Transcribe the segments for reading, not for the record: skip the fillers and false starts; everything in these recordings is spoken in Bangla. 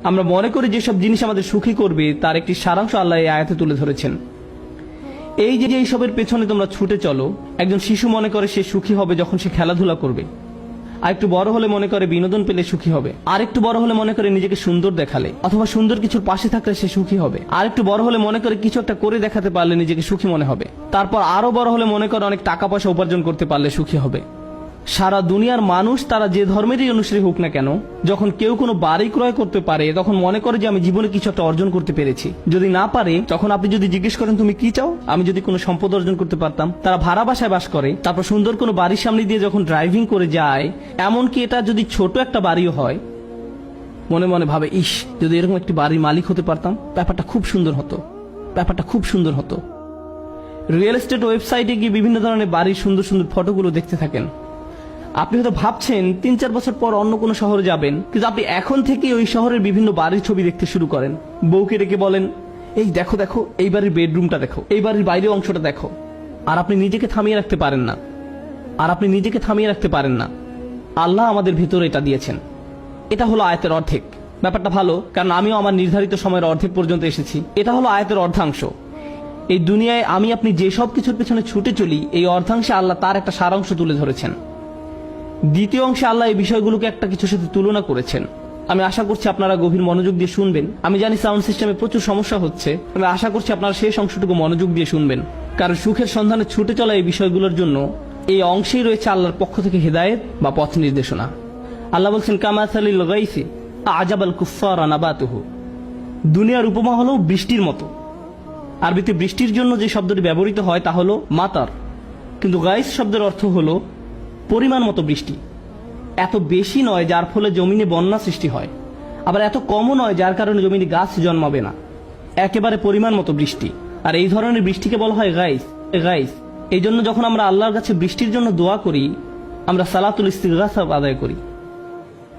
আমরা মনে করি যেসব জিনিস আমাদের সুখী করবে তার একটি সারাংশ আল্লাহ এই আয়াতে তুলে ধরেছেন। এই যে এইসবের পেছনে তোমরা ছুটে চলো, একজন শিশু মনে করে সে সুখী হবে যখন সে খেলাধুলা করবে, আর একটু বড় হলে মনে করে বিনোদন পেলে সুখী হবে, আর একটু বড় হলে মনে করে নিজেকে সুন্দর দেখালে অথবা সুন্দর কিছুর পাশে থাকলে সে সুখী হবে, আর একটু বড় হলে মনে করে কিছু একটা করে দেখাতে পারলে নিজেকে সুখী মনে হবে, তারপর আরো বড় হলে মনে করে অনেক টাকা পয়সা উপার্জন করতে পারলে সুখী হবে। সারা দুনিয়ার মানুষ তারা যে ধর্মেরই অনুসারী হোক না কেন, যখন কেউ কোনো বাড়ি ক্রয় করতে পারে তখন মনে করে যে আমি জীবনে কিছু একটা অর্জন করতে পেরেছি। যদি না পারে তখন আপনি যদি জিজ্ঞেস করেন তুমি কি চাও, আমি যদি কোনো সম্পদ অর্জন করতে পারতাম। তারা ভাড়া বাসায় বাস করে, তারপর সুন্দর কোনো বাড়ির সামনে দিয়ে যখন ড্রাইভিং করে যায়, এমনকি এটা যদি ছোট একটা বাড়িও হয়, মনে মনে ভাবে ইস যদি এরকম একটি বাড়ির মালিক হতে পারতাম, ব্যাপারটা খুব সুন্দর হতো, ব্যাপারটা খুব সুন্দর হতো। রিয়েল এস্টেট ওয়েবসাইটে গিয়ে বিভিন্ন ধরনের বাড়ির সুন্দর সুন্দর ফটোগুলো দেখতে থাকেন। আপনি হয়তো ভাবছেন ৩-৪ বছর পর অন্য কোনো শহরে যাবেন, কিন্তু আপনি এখন থেকে ওই শহরের বিভিন্ন বাড়ির ছবি দেখতে শুরু করেন। বউকে ডেকে বলেন এই দেখো দেখো এই বাড়ির বেডরুমটা দেখো, এই বাড়ির বাইরের অংশটা দেখো। আর আপনি নিজেকে থামিয়ে রাখতে পারেন না, আল্লাহ আমাদের ভিতরে এটা দিয়েছেন। এটা হলো আয়াতের অর্ধেক। ব্যাপারটা ভালো, কারণ আমিও আমার নির্ধারিত সময়ের অর্ধেক পর্যন্ত এসেছি। এটা হলো আয়াতের অর্ধাংশ। এই দুনিয়ায় আমি আপনি যে সব কিছুর পেছনে ছুটে চলি, এই অর্ধাংশে আল্লাহ তার একটা সারাংশ তুলে ধরেছেন। দ্বিতীয় অংশে আল্লাহ এই বিষয়গুলোকে একটা কিছুর সাথে তুলনা করেছেন। আমি আশা করছি আপনারা গভীর মনোযোগ দিয়ে শুনবেন। আমি জানি সাউন্ড সিস্টেমে প্রচুর সমস্যা হচ্ছে, আমি আশা করছি আপনারা শেষ অংশটুকু মনোযোগ দিয়ে শুনবেন, কারণ সুখের সন্ধানে ছুটে চলা এই বিষয়গুলোর জন্য এই অংশেই রয়েছে আল্লাহর পক্ষ থেকে হিদায়েত বা পথ নির্দেশনা। আল্লাহ বলছেন কামাসালিল গাইসি আজাবাল কুফফারা নাবাতুহু। দুনিয়ার উপমা হলো বৃষ্টির মতো। আরবিতে বৃষ্টির জন্য যে শব্দটি ব্যবহৃত হয় তা হলো মাতার, কিন্তু গাইস শব্দের অর্থ হলো পরিমাণ মতো বৃষ্টি। এত বেশি নয় যার ফলে জমিনে বন্যা সৃষ্টি হয়, আবার এত কমও নয় যার কারণে জমিনে গাছ জন্মাবে না। একেবারে পরিমাণ মতো বৃষ্টি। আর এই ধরনের বৃষ্টিকে বলা হয় গাইস। এই জন্য যখন আমরা আল্লাহর কাছে বৃষ্টির জন্য দোয়া করি, আমরা সালাতুল ইস্তিগফার আদায় করি।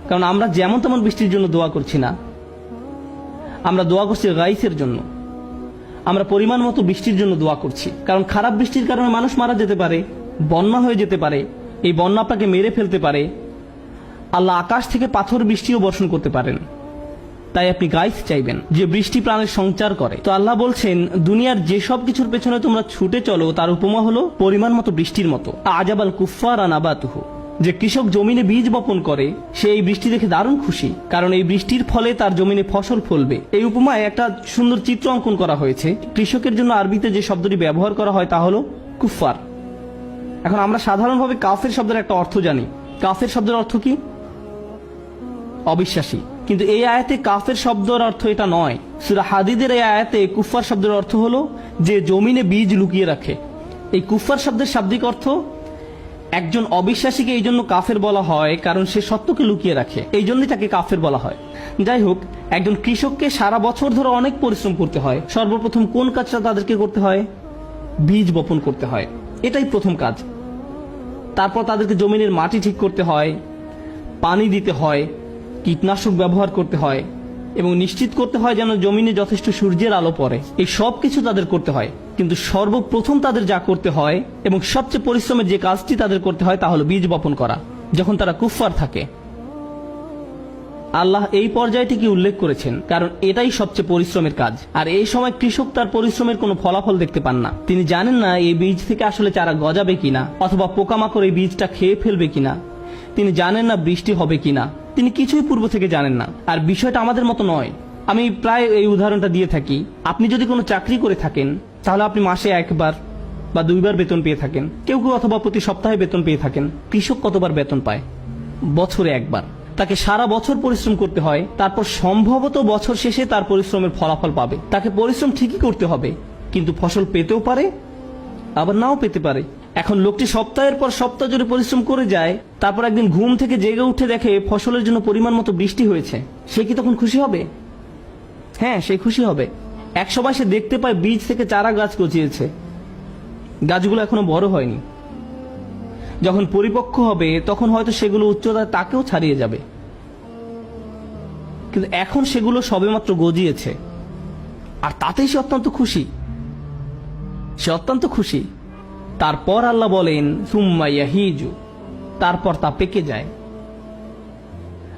কারণ আমরা যেমন তেমন বৃষ্টির জন্য দোয়া করছি না, আমরা দোয়া করছি গাইসের জন্য। আমরা পরিমাণ মতো বৃষ্টির জন্য দোয়া করছি, কারণ খারাপ বৃষ্টির কারণে মানুষ মারা যেতে পারে, বন্যা হয়ে যেতে পারে, এই বন্যা আপনাকে মেরে ফেলতে পারে। আল্লাহ আকাশ থেকে পাথর বৃষ্টিও বর্ষণ করতে পারেন। তাই আপনি গাইস চাইবেন যে বৃষ্টি প্রাণের সঞ্চার করে। তো আল্লাহ বলছেন দুনিয়ার যেসব কিছুর পেছনে তোমরা ছুটে চলো তার উপমা হলো পরিমাণ মতো বৃষ্টির মতো। আজাবাল কুফফারা নাবাতুহু। যে কৃষক জমিনে বীজ বপন করে সে এই বৃষ্টি দেখে দারুণ খুশি, কারণ এই বৃষ্টির ফলে তার জমিনে ফসল ফলবে। এই উপমায় একটা সুন্দর চিত্র অঙ্কন করা হয়েছে। কৃষকের জন্য আরবিতে যে শব্দটি ব্যবহার করা হয় তা হলো কুফফার। এখন আমরা সাধারণভাবে কাফের শব্দের একটা অর্থ জানি। কাফের শব্দের অর্থ কি? অবিশ্বাসী। কিন্তু এই আয়াতে কাফের শব্দের অর্থ এটা নয়। সূরা হাদীদের এই আয়াতে কুফফার শব্দের অর্থ হলো যে জমিনে বীজ লুকিয়ে রাখে। এই কুফফার শব্দের শাব্দিক অর্থ একজন অবিশ্বাসীকে এই জন্য কাফের বলা হয় কারণ সে সত্যকে লুকিয়ে রাখে, এই জন্যই তাকে কাফের বলা হয়। যাই হোক, একজন কৃষককে সারা বছর ধরে অনেক পরিশ্রম করতে হয়। সর্বপ্রথম কোন কাজটা তাদেরকে করতে হয়? বীজ বপন করতে হয়, এটাই প্রথম কাজ। তারপর তাদেরকে জমিনের মাটি ঠিক করতে হয়, পানি দিতে হয়, কীটনাশক ব্যবহার করতে হয় এবং নিশ্চিত করতে হয় যেন জমিনে যথেষ্ট সূর্যের আলো পড়ে। এই সব কিছু তাদের করতে হয়। কিন্তু সর্বপ্রথম তাদের যা করতে হয় এবং সবচেয়ে পরিশ্রমের যে কাজটি তাদের করতে হয় তা হলো বীজ বপন করা, যখন তারা কুফফার থাকে। আল্লাহ এই পর্যায়টিকে উল্লেখ করেছেন কারণ এটাই সবচেয়ে পরিশ্রমের কাজ। আর এই সময় কৃষক তার পরিশ্রমের কোনো ফলাফল দেখতে পান না। তিনি জানেন না এই বীজ থেকে আসলে চারা গজাবে কিনা, অথবা পোকামাকড় এই বীজটা খেয়ে ফেলবে কিনা। তিনি জানেন না বৃষ্টি হবে কিনা, তিনি কিছুই পূর্ব থেকে জানেন না। আর বিষয়টা আমাদের মতো নয়। আমি প্রায় এই উদাহরণটা দিয়ে থাকি। আপনি যদি কোনো চাকরি করে থাকেন তাহলে আপনি মাসে একবার বা দুইবার বেতন পেয়ে থাকেন, কেউ কেউ অথবা প্রতি সপ্তাহে বেতন পেয়ে থাকেন। কৃষক কতবার বেতন পায়? বছরে একবার। তাকে সারা বছর পরিশ্রম করতে হয়, তারপর সম্ভবত বছর শেষে তার পরিশ্রমের ফলাফল পাবে। তাকে পরিশ্রম ঠিকই করতে হবে, কিন্তু ফসল পেতেও পারে আবার নাও পেতে পারে। এখন লোকটি সপ্তাহের পর সপ্তাহ জুড়ে পরিশ্রম করে যায়, তারপর একদিন ঘুম থেকে জেগে উঠে দেখে ফসলের জন্য পরিমাণ মতো বৃষ্টি হয়েছে। সে কি তখন খুশি হবে? হ্যাঁ, সে খুশি হবে। এক সময় সে দেখতে পায় বীজ থেকে চারা গাছ গজিয়েছে, গাছগুলো এখনো বড় হয়নি। যখন পরিপক্ক হবে তখন হয়তো সেগুলো উচ্চতায় তাকেও ছাড়িয়ে যাবে, কিন্তু এখন সেগুলো সবেমাত্র গজিয়েছে আর তাতেই সে অত্যন্ত খুশি। তারপর আল্লাহ বলেন সুম্মা ইয়াহিজু, তারপর তা পেকে যায়।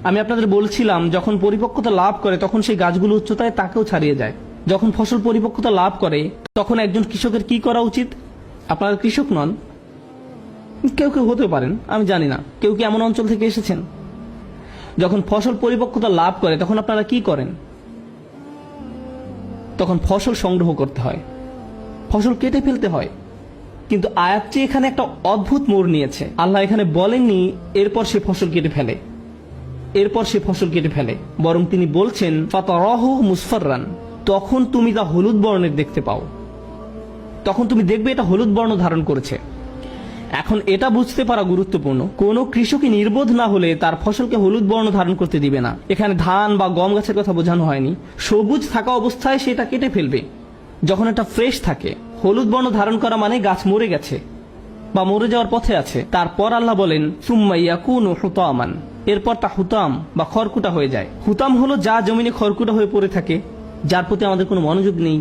আমি আপনাদের বলছিলাম যখন পরিপক্কতা লাভ করে তখন সেই গাছগুলো উচ্চতায় তাকেও ছাড়িয়ে যায়। যখন ফসল পরিপক্কতা লাভ করে তখন একজন কৃষকের কি করা উচিত? আপনারা কৃষক নন, কেউ কেউ হতে পারেন, আমি জানি না, কেউ কি এমন অঞ্চল থেকে এসেছেন? যখন ফসল পরিপক্কতা লাভ করে তখন আপনারা কি করেন? তখন ফসল সংগ্রহ করতে হয়, ফসল কেটে ফেলতে হয়। কিন্তু আয়াতটি এখানে একটা অদ্ভুত মোড় নিয়েছে। আল্লাহ এখানে বলেননি এরপর সে ফসল কেটে ফেলে, বরং তিনি বলছেন ফাতারাহু মুসফাররান, তখন তুমি তা হলুদ বর্ণের দেখতে পাও, তখন তুমি দেখবে এটা হলুদ বর্ণ ধারণ করেছে। এখন এটা বুঝতে পারা গুরুত্বপূর্ণ, কোন কৃষকই নির্বোধ না হলে তার ফসলকে হলুদ বর্ণ ধারণ করতে দিবে না। এখানে ধান বা গম গাছের কথা বোঝানো হয়নি। সবুজ থাকা অবস্থায় সেটা কেটে ফেলবে। যখন এটা ফ্রেশ থাকে, হলুদ বর্ণ ধারণ করা মানে গাছ মরে গেছে বা মরে যাওয়ার পথে আছে। তারপর আল্লাহ বলেন সুম্মা ইয়াকুনু হুতামান, এরপর তা হুতাম বা খড়কুটা হয়ে যায়। হুতাম হলো যা জমিনে খড়কুটা হয়ে পড়ে থাকে, যার প্রতি আমাদের কোনো মনোযোগ নেই।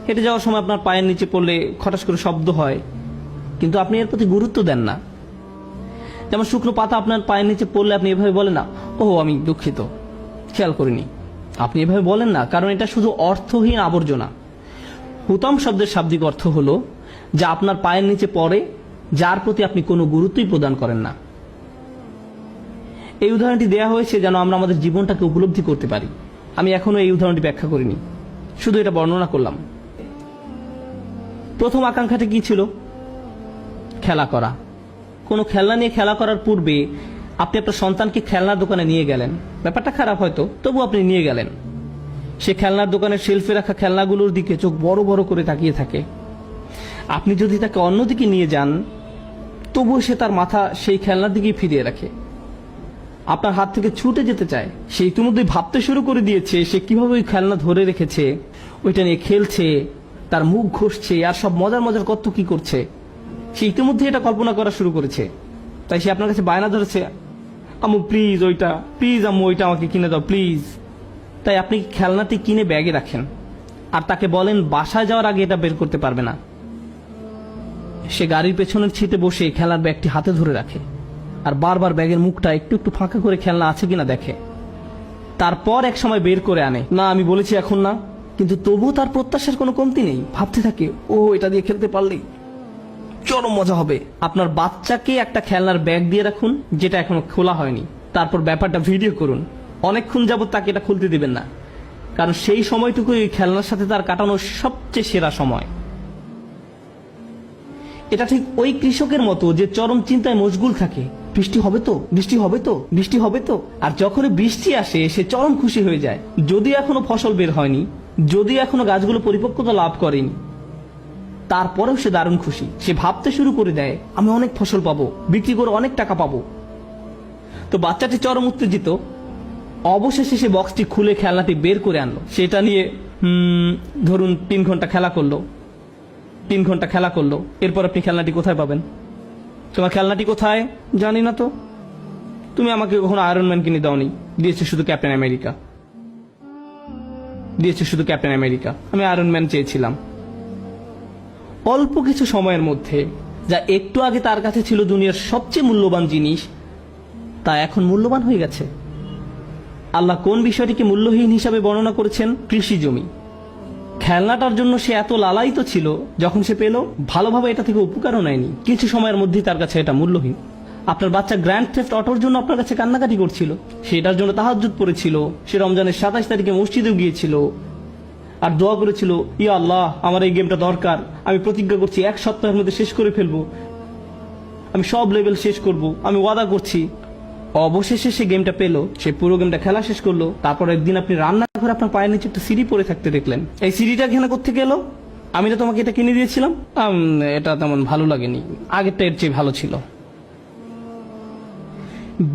হেঁটে যাওয়ার সময় আপনার পায়ের নিচে পড়লে খটাস করে শব্দ হয়, কিন্তু আপনি এর প্রতি গুরুত্ব দেন না। যেমন শুকনো পাতা আপনার পায়ের নিচে পড়লে আপনি এভাবে বলেন না, ও আমি দুঃখিত, খেয়াল করিনি। আপনি এভাবে বলেন না, কারণ এটা শুধু অর্থহীন আবর্জনা। হুতাম শব্দের শাব্দিক অর্থ হলো যা আপনার পায়ের নিচে পড়ে, যার প্রতি আপনি কোনো গুরুত্বই প্রদান করেন না। এই উদাহরণটি দেয়া হয়েছে যেন আমরা আমাদের জীবনটাকে উপলব্ধি করতে পারি। আমি এখনো এই উদাহরণটি ব্যাখ্যা করিনি, শুধু এটা বর্ণনা করলাম। প্রথম আকাঙ্ক্ষাটা কি ছিল? খেলা করা। কোনো খেলনা নিয়ে খেলা করার পূর্বে আপনি আপনার সন্তানকে খেলনার দোকানে নিয়ে গেলেন, ব্যাপারটা খারাপ হয়তো, তবু আপনি নিয়ে গেলেন। সে খেলনার দোকানের শেলফে রাখা খেলনাগুলোর দিকে চোখ বড় বড় করে তাকিয়ে থাকে। আপনি যদি তাকে অন্যদিকে নিয়ে যান, তবুও সে তার মাথা সেই খেলনার দিকেই ফিরিয়ে রাখে, আপনার হাত থেকে ছুটে যেতে চায়। সে ইতিমধ্যেই ভাবতে শুরু করে দিয়েছে সে কিভাবে ওই খেলনা ধরে রেখেছে, ওইটা নিয়ে খেলছে, তার মুখ ঘষছে, আর সব মজার মজার কত কি করছে। সে ইতিমধ্যে এটা কল্পনা করা শুরু করেছে। তাই সে আপনার কাছে বায়না ধরেছে, আম্মু প্লিজ ওইটা, প্লিজ আম্মু ওইটা আমাকে কিনে দাও প্লিজ। তাই আপনি খেলনাটি কিনে ব্যাগে রাখেন আর তাকে বলেন বাসায় যাওয়ার আগে এটা বের করতে পারবে না। সে গাড়ির পেছনের সিটে বসে খেলার ব্যাগটি হাতে ধরে রাখে আর বারবার ব্যাগের মুখটা একটু একটু ফাঁকা করে খেলনা আছে কিনা দেখে। তারপর এক সময় বের করে আনে। না আমি বলেছি এখন না, কিন্তু তবুও তার প্রত্যাশার কোনো কমতি নেই। ভাবতে থাকে ও এটা দিয়ে খেলতে পারলেই চরম মজা হবে। আপনার বাচ্চাকে একটা খেলনার ব্যাগ দিয়ে রাখুন যেটা এখনো খোলা হয়নি, তারপর ব্যাপারটা ভিডিও করুন। অনেকক্ষণ যাবত তাকে এটা খুলতে দিবেন না, কারণ সেই সময়টুকু এই খেলনার সাথে তার কাটানোর সবচেয়ে সেরা সময়। এটা ঠিক ওই কৃষকের মতো যে চরম চিন্তায় মশগুল থাকে, বৃষ্টি হবে তো, বৃষ্টি হবে তো, বৃষ্টি হবে তো। আর যখনই বৃষ্টি আসে সে চরম খুশি হয়ে যায়। যদিও এখনো ফসল বের হয়নি, যদিও এখনো গাছগুলো পরিপক্কতা লাভ করেনি, তারপরেও সে দারুণ খুশি। সে ভাবতে শুরু করে দেয় আমি অনেক ফসল পাবো, বিক্রি করে অনেক টাকা পাবো। তো বাচ্চাটি চরম উত্তেজিত। অবশেষে সে বক্সটি খুলে খেলনাটি বের করে আনলো। সেটা নিয়ে ধরুন 3 ঘন্টা খেলা করলো, 3 ঘন্টা খেলা করলো। এরপর আপনি খেলনাটি কোথায় পাবেন? তোমার খেলনাটি কোথায়? জানি না তো। তুমি আমাকে কখনো আয়রন ম্যান কিনে দাওনি, দিয়েছে শুধু ক্যাপ্টেন আমেরিকা, দিয়েছে শুধু ক্যাপ্টেন আমেরিকা। আমি আয়রন ম্যান চেয়েছিলাম। অল্প কিছু সময়ের মধ্যে যা একটু আগে তার কাছে ছিল দুনিয়ার সবচেয়ে মূল্যবান জিনিস, তা এখন মূল্যবান হয়ে গেছে। আল্লাহ কোন বিষয়টিকে মূল্যহীন হিসাবে বর্ণনা করেছেন? কৃষি জমি। খেলনাটার জন্য সে এত লালায়িত ছিল, যখন সে পেল ভালোভাবে এটা থেকে উপকারও নেয়নি। কিছু সময়ের মধ্যেই তার কাছে এটা মূল্যহীন। আপনার বাচ্চা গ্র্যান্ড থেফট অটোর জন্য আপনার কাছে কান্নাকাটি করছিল, সেটার জন্য তাহাজ্জুদ পড়েছিল, সে রমজানের 27 তারিখে মসজিদেও গিয়েছিল আর দোয়া করেছিল, ইয়া আল্লাহ আমার এই গেমটা দরকার, আমি প্রতিজ্ঞা করছি 1 সপ্তাহের মধ্যে শেষ করে ফেলবো, আমি সব লেভেল শেষ করব, আমি ওয়াদা করছি। অবশেষে সে গেমটা পেলো, সে পুরো গেমটা খেলা শেষ করলো। তারপর একদিন আপনি রান্নাঘরে আপনার পায়ের নিচে একটা সিঁড়ি পড়ে থাকতে দেখলেন। এই সিঁড়িটা এখানে কোত্থেকে এলো? আমি না তোমাকে এটা কিনে দিয়েছিলাম? এটা তেমন ভালো লাগেনি, আগেরটা এর চেয়ে ভালো ছিল।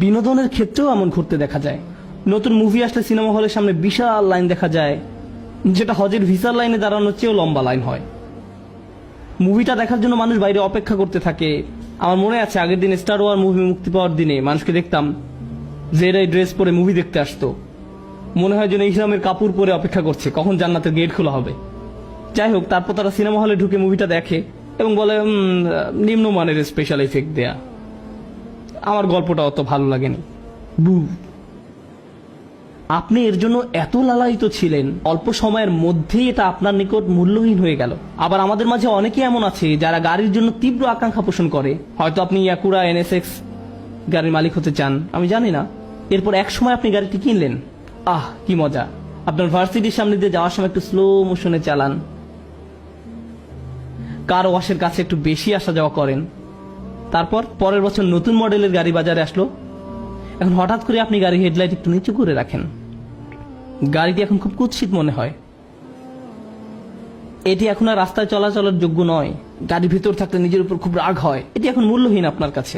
বিনোদনের ক্ষেত্রেও এমন ঘুরতে দেখা যায়। নতুন মুভি আসলে সিনেমা হলের সামনে বিশাল লাইন দেখা যায়, যেটা হজের ভিসার লাইনে দাঁড়ানোর চেয়েও লম্বা লাইন হয়। মুভিটা দেখার জন্য মানুষ বাইরে অপেক্ষা করতে থাকে। আমার মনে আছে আগের দিন স্টার ওয়ার মুভি মুক্তি পাওয়ার দিনে মানুষকে দেখতাম জেরাই ড্রেস পরে মুভি দেখতে আসতো। মনে হয় যেন ইসলামের কাপড় পরে অপেক্ষা করছে কখন জান্নাতের গেট খোলা হবে। যাই হোক, তারপর তারা সিনেমা হলে ঢুকে মুভিটা দেখে এবং বলে নিম্নমানের স্পেশাল এফেক্ট দেয়া। আমার গল্পটা অত ভালো লাগেনি। আপনি এর জন্য এত লালায়িত ছিলেন, অল্প সময়ের মধ্যেই এটা আপনার নিকট মূল্যহীন হয়ে গেল। আবার আমাদের মাঝে অনেকেই এমন আছে যারা গাড়ির জন্য তীব্র আকাঙ্ক্ষা পোষণ করে। হয়তো আপনি ইয়াকুরা NSX গাড়ির মালিক হতে চান, আমি জানি না। এরপর এক সময় আপনি গাড়িটি কিনলেন, কি মজা। আপনার ভার্সিটির সামনে দিয়ে যাওয়ার সময় একটু স্লো মোশনে চালান, কার ওয়াশের কাছে একটু বেশি আসা যাওয়া করেন। তারপর পরের বছর নতুন মডেলের গাড়ি বাজারে আসলো, এখন হঠাৎ করে আপনি গাড়ি হেডলাইট একটু নিচু করে রাখেন, গাড়িটি এখন খুব কুৎসিত মনে হয়, এটি এখন আর রাস্তায় চলাচলের যোগ্য নয়, গাড়ির ভিতর থাকলে নিজের উপর খুব রাগ হয়, এটি এখন মূল্যহীন আপনার কাছে।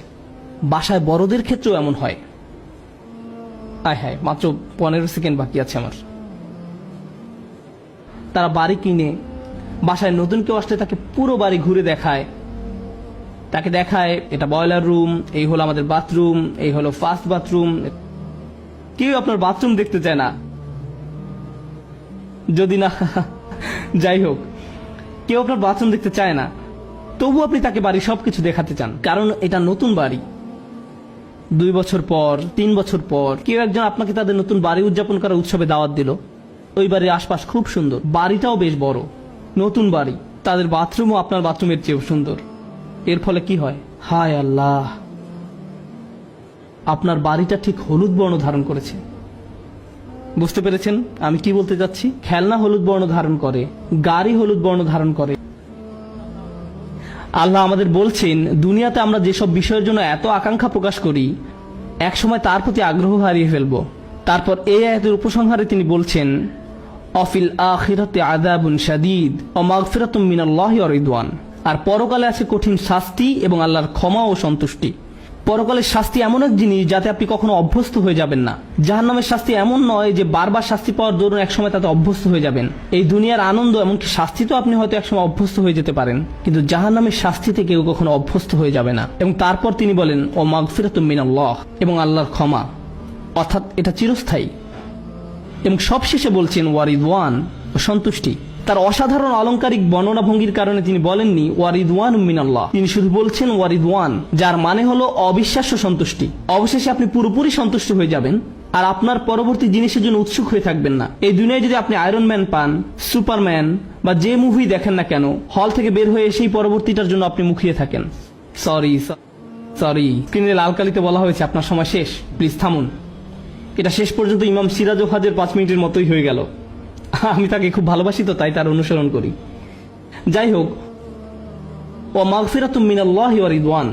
বাসায় বড়দের ক্ষেত্রেও এমন হয়। মাত্র 15 সেকেন্ড বাকি আছে আমার। তারা বাড়ি কিনে বাসায় নতুন কেউ আসলে তাকে পুরো বাড়ি ঘুরে দেখায়, তাকে দেখায় এটা বয়লার রুম, এই হলো আমাদের বাথরুম, এই হলো ফার্স্ট বাথরুম। কেউ আপনার বাথরুম দেখতে চায় না, যদি না যাই হোক, কেউ আপনার বাথরুম দেখতে চায় না, তবু আপনি তাকে বাড়ি সবকিছু দেখাতে চান, কারণ এটা নতুন বাড়ি। 2 বছর পর, 3 বছর পর কেউ একজন আপনাকে তাদের নতুন বাড়ি উদযাপন করার উৎসবে দাওয়াত দিল। ওই বাড়ির আশপাশ খুব সুন্দর, বাড়িটাও বেশ বড়, নতুন বাড়ি, তাদের বাথরুমও আপনার বাথরুমের চেয়েও সুন্দর। এর ফলে কি হয়? হায় আল্লাহ, আপনার বাড়িটা ঠিক হলুদ বর্ণ ধারণ করেছে। বুঝতে পেরেছেন আমি কি বলতে যাচ্ছি? খেলনা হলুদ বর্ণ ধারণ করে, গাড়ি হলুদ বর্ণ ধারণ করে। আল্লাহ আমাদের বলছেন, দুনিয়াতে আমরা যেসব বিষয়ের জন্য এত আকাঙ্ক্ষা প্রকাশ করি, এক সময় তার প্রতি আগ্রহ হারিয়ে ফেলবো। তারপর এই আয়াতের উপসংহারে তিনি বলছেন, অফিল আখিরাতে আযাবুন শাদীদ ওয়া মাগফিরাতুম মিনাল্লাহি ওয়া রিদওয়ান। আর পরকালে আছে কঠিন শাস্তি এবং আল্লাহর ক্ষমা ও সন্তুষ্টি। পরকালের শাস্তি এমন এক জিনিস যাতে আপনি কখনো অভ্যস্ত হয়ে যাবেন না। জাহান্নামের শাস্তি এমন নয় যে বারবার শাস্তি পাওয়ার দরুন একসময় তাতে অভ্যস্ত হয়ে যাবেন। এই দুনিয়ার আনন্দ, এমনকি শাস্তি তো আপনি হয়তো একসময় অভ্যস্ত হয়ে যেতে পারেন, কিন্তু জাহান্নামের শাস্তিতে কেউ কখনো অভ্যস্ত হয়ে যাবে না। এবং তারপর তিনি বলেন, ও মাগফিরাতুম মিনাল্লাহ, এবং আল্লাহর ক্ষমা, অর্থাৎ এটা চিরস্থায়ী। এবং সবশেষে বলছেন ওয়া রিদওয়ান, ও সন্তুষ্টি। তার অসাধারণ অলংকারিক বর্ণনা ভঙ্গির কারণে তিনি বলেননি ওয়া রিদওয়ানুম মিনাল্লাহ, তিনি শুধু বলছেন ওয়া রিদওয়ান, যার মানে হলো অবিশ্বাস্য সন্তুষ্টি। অবশেষে আপনি পুরোপুরি সন্তুষ্ট হয়ে যাবেন আর আপনার পরবর্তী জিনিসের জন্য উৎসুক হয়ে থাকবেন না। এই দুনিয়ায় যদি আপনি আয়রন ম্যান পান, সুপারম্যান বা যে মুভি দেখেন না কেন, হল থেকে বের হয়ে সেই পরবর্তীটার জন্য আপনি মুখিয়ে থাকেন। সরি স্ক্রিনে লাল কালিতে বলা হয়েছে আপনার সময় শেষ, প্লিজ থামুন। এটা শেষ পর্যন্ত ইমাম সিরাজ ও হাজের 5 মিনিটের মতোই হয়ে গেল। আমি তাকে খুব ভালোবাসি তো তাই তার অনুসরণ করি। যাই হোক, ওয়া মাগফিরাতুম মিনাল্লাহি ওয়া রিদওয়ান,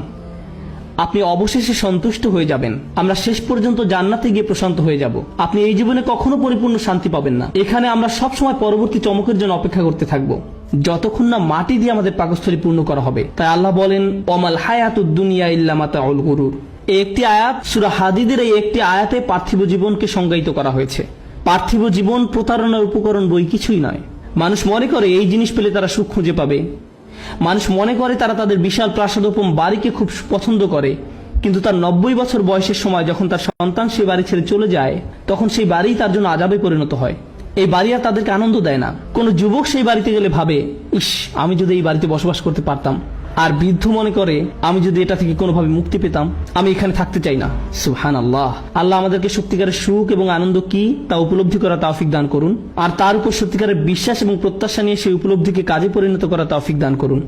আপনি অবশেষে সন্তুষ্ট হয়ে যাবেন। আমরা শেষ পর্যন্ত জান্নাতে গিয়ে প্রশান্ত হয়ে যাব। আপনি এই জীবনে কখনো পরিপূর্ণ শান্তি পাবেন না। এখানে আমরা সব সময় পরবর্তী চমকের জন্য অপেক্ষা করতে থাকবো, যতক্ষণ না মাটি দিয়ে আমাদের পাকস্থলী পূর্ণ করা হবে। তাই আল্লাহ বলেন, ওয়ামাল হায়াতুদ দুনিয়া ইল্লা মাতাউল গুরুর। এই একটি আয়াত, সূরা হাদীদের এই একটি আয়াতে পার্থিব জীবনকে সংজ্ঞায়িত করা হয়েছে। পার্থিব জীবন প্রতারণার উপকরণ বই কিছুই নয়। মানুষ মনে করে এই জিনিস পেলে তারা সুখ খুঁজে পাবে। মানুষ মনে করে তারা তাদের বিশাল প্রাসাদোপম বাড়িকে খুব পছন্দ করে, কিন্তু তার 90 বছর বয়সের সময় যখন তার সন্তান সেই বাড়ি ছেড়ে চলে যায়, তখন সেই বাড়ি তার জন্য আযাবে পরিণত হয়। এই বাড়ি আর তাদেরকে আনন্দ দেয় না। কোন যুবক সেই বাড়িতে গেলে ভাবে, ইস, আমি যদি এই বাড়িতে বসবাস করতে পারতাম। আর বৃদ্ধ মনে করে, আমি যদি এটা থেকে কোনোভাবে মুক্তি পেতাম, আমি এখানে থাকতে চাই না। সুবহানাল্লাহ। আল্লাহ আমাদেরকে সত্যিকারের সুখ এবং আনন্দ কি তা উপলব্ধি করা তৌফিক দান করুন, আর তার উপর সত্যিকারের বিশ্বাস এবং প্রত্যাশা নিয়ে সেই উপলব্ধিকে কাজে পরিণত করা তৌফিক দান করুন।